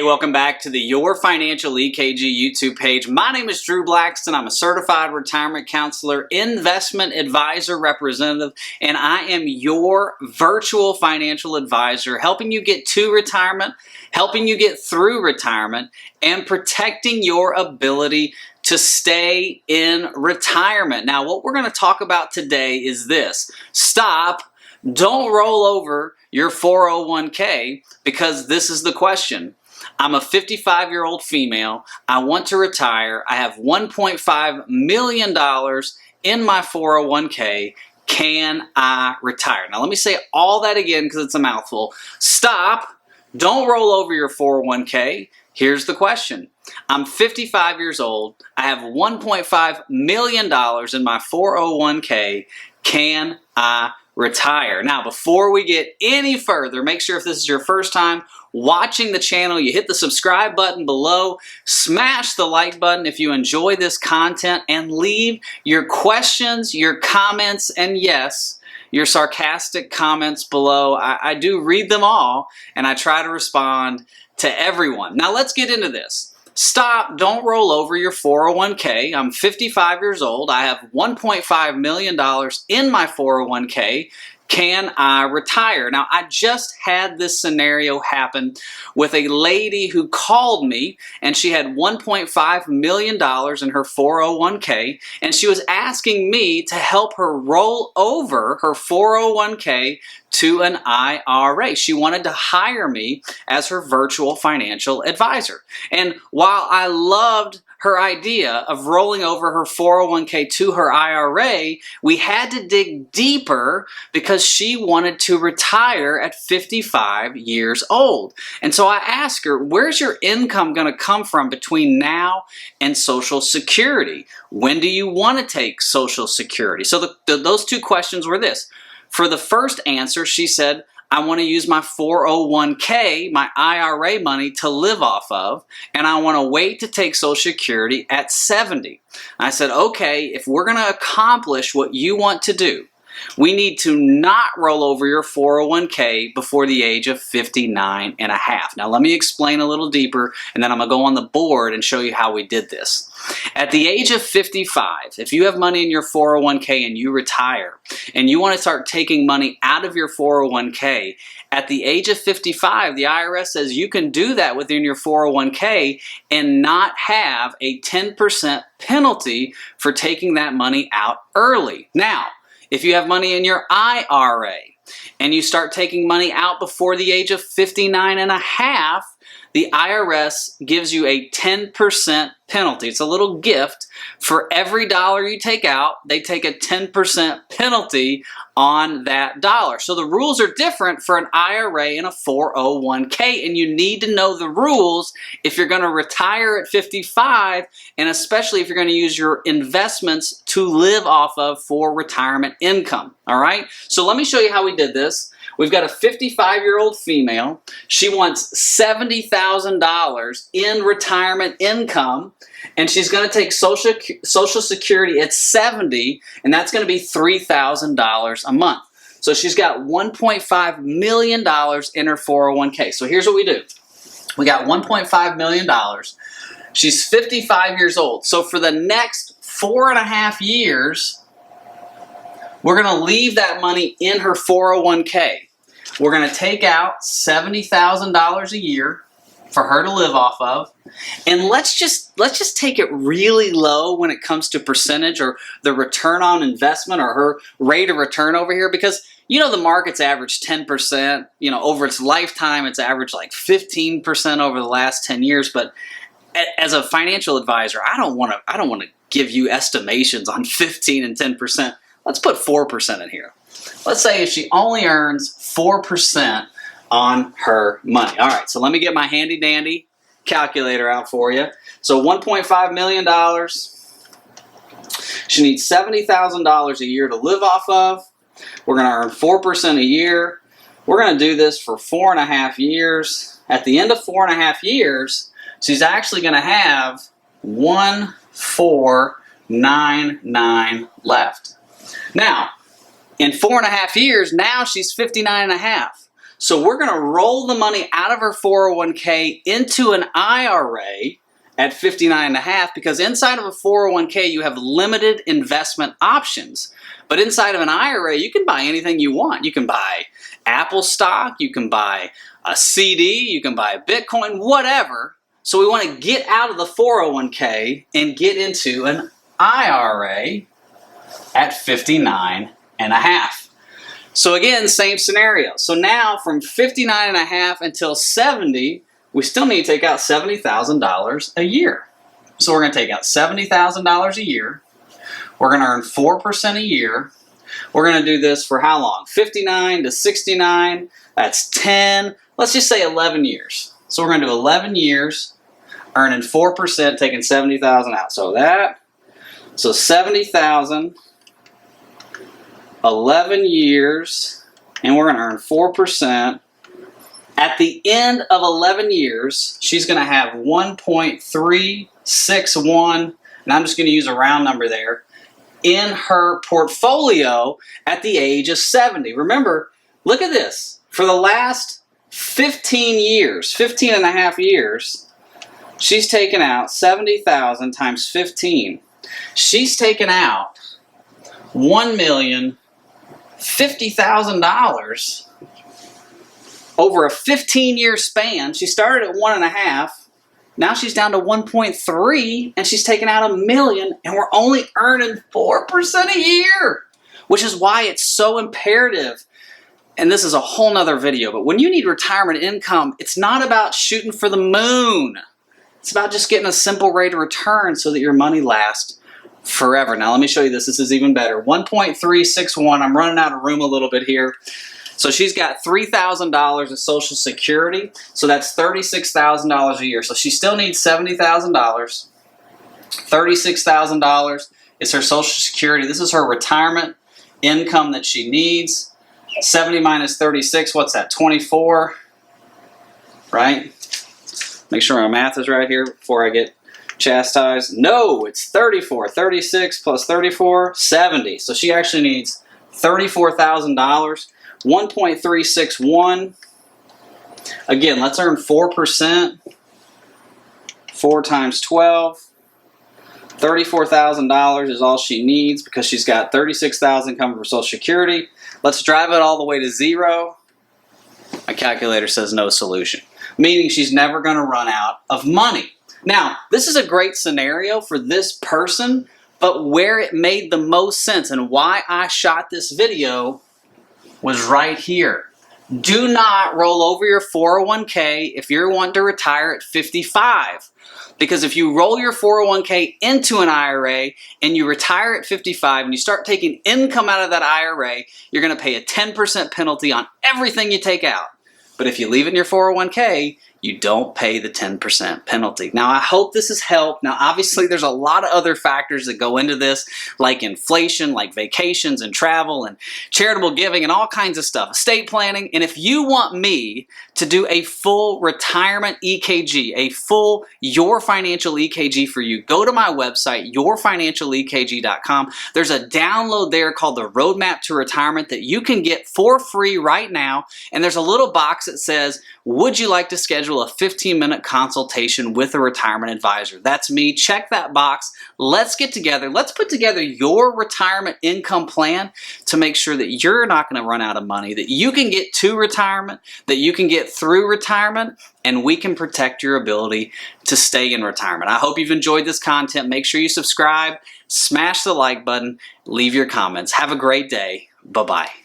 Welcome back to the Your Financial EKG YouTube page. My name is Drew Blackston. I'm a certified retirement counselor, investment advisor representative, and I am your virtual financial advisor, helping you get to retirement, helping you get through retirement, and protecting your ability to stay in retirement. Now, what we're going to talk about today is this. Don't roll over your 401k, because this is the question. I'm a 55-year-old female. I want to retire. I have $1.5 million in my 401k. Can I retire? Now, let me say all that again because it's a mouthful. Stop. Don't roll over your 401k. Here's the question. I'm 55 years old. I have $1.5 million in my 401k. Can I retire? Now, before we get any further, make sure if this is your first time watching the channel, you hit the subscribe button below, smash the like button if you enjoy this content, and leave your questions, your comments, and yes, your sarcastic comments below. I do read them all, and I try to respond to everyone. Now, let's get into this. Stop, don't roll over your 401k. I'm 55 years old. I have $1.5 million in my 401k. Can I retire? Now, I just had this scenario happen with a lady who called me, and she had $1.5 million in her 401k, and she was asking me to help her roll over her 401k to an IRA. She wanted to hire me as her virtual financial advisor. And while I loved her idea of rolling over her 401k to her IRA, we had to dig deeper because she wanted to retire at 55 years old. And so I asked her, where's your income going to come from between now and Social Security? When do you want to take Social Security? So those two questions were this. For the first answer, she said, I want to use my 401k, my IRA money, to live off of, and I want to wait to take Social Security at 70. I said, okay, if we're going to accomplish what you want to do, we need to not roll over your 401k before the age of 59 and a half. Now, let me explain a little deeper, and then I'm going to go on the board and show you how we did this. At the age of 55, if you have money in your 401k and you retire, and you want to start taking money out of your 401k, at the age of 55, the IRS says you can do that within your 401k and not have a 10% penalty for taking that money out early. Now, if you have money in your IRA and you start taking money out before the age of 59 and a half, the IRS gives you a 10% penalty. It's a little gift. For every dollar you take out, they take a 10% penalty on that dollar. So the rules are different for an IRA and a 401k, and you need to know the rules if you're going to retire at 55, and especially if you're going to use your investments to live off of for retirement income. All right? So let me show you how we did this. We've got a 55-year-old female. She wants $70,000 in retirement income, and she's going to take Social Security at 70, and that's going to be $3,000 a month. So she's got $1.5 million in her 401k. So here's what we do. We got $1.5 million. She's 55 years old. So for the next 4.5 years, we're going to leave that money in her 401k. We're going to take out $70,000 a year for her to live off of. And let's just take it really low when it comes to percentage or the return on investment or her rate of return over here, because you know the market's averaged 10%. You know, over its lifetime, it's averaged like 15% over the last 10 years. But as a financial advisor, I don't want to give you estimations on 15 and 10%. Let's put 4% in here. Let's say if she only earns 4% on her money. All right, so let me get my handy dandy calculator out for you. So $1.5 million. She needs $70,000 a year to live off of. We're going to earn 4% a year. We're going to do this for 4.5 years. At the end of 4.5 years, she's actually going to have 1,499 left. Now, in 4.5 years, now she's 59 and a half. So we're going to roll the money out of her 401k into an IRA at 59.5 because inside of a 401k you have limited investment options. But inside of an IRA you can buy anything you want. You can buy Apple stock, you can buy a CD, you can buy Bitcoin, whatever. So we want to get out of the 401k and get into an IRA at 59.5. So again, same scenario. So now from 59.5 until 70, we still need to take out $70,000 a year. So we're going to take out $70,000 a year. We're going to earn 4% a year. We're going to do this for how long? 59 to 69, that's 10, let's just say 11 years. So we're going to do 11 years, earning 4%, taking $70,000 out. So 70,000, 11 years, and we're going to earn 4%. At the end of 11 years, she's going to have 1.361, and I'm just going to use a round number there, in her portfolio at the age of 70. Remember, look at this. For the last 15 and a half years, she's taken out 70,000 times 15. She's taken out $1,050,000 over a 15-year span. She started at 1.5. Now she's down to 1.3, and she's taken out $1 million, and we're only earning 4% a year, which is why it's so imperative. And this is a whole nother video, but when you need retirement income, it's not about shooting for the moon. It's about just getting a simple rate of return so that your money lasts forever. Now let me show you this. This is even better. 1.361. I'm running out of room a little bit here. So she's got $3,000 of Social Security. So that's $36,000 a year. So she still needs $70,000. $36,000 is her Social Security. This is her retirement income that she needs. 70 minus 36, what's that? 24, right? Make sure my math is right here before I get chastised. No, it's 34. 36 plus 34, 70. So she actually needs $34,000. 1.361. Again, let's earn 4%. 4 times 12. $34,000 is all she needs because she's got $36,000 coming from Social Security. Let's drive it all the way to 0. My calculator says no solution, meaning she's never going to run out of money. Now, this is a great scenario for this person, but where it made the most sense and why I shot this video was right here. Do not roll over your 401k if you're wanting to retire at 55. Because if you roll your 401k into an IRA and you retire at 55 and you start taking income out of that IRA, you're going to pay a 10% penalty on everything you take out. But if you leave it in your 401k, you don't pay the 10% penalty. Now, I hope this has helped. Now, obviously, there's a lot of other factors that go into this, like inflation, like vacations and travel and charitable giving and all kinds of stuff, estate planning. And if you want me to do a full retirement EKG, a full Your Financial EKG for you, go to my website, yourfinancialekg.com. There's a download there called the Roadmap to Retirement that you can get for free right now. And there's a little box that says, would you like to schedule a 15-minute consultation with a retirement advisor? That's me. Check that box. Let's get together. Let's put together your retirement income plan to make sure that you're not going to run out of money, that you can get to retirement, that you can get through retirement, and we can protect your ability to stay in retirement. I hope you've enjoyed this content. Make sure you subscribe, smash the like button, leave your comments. Have a great day. Bye-bye.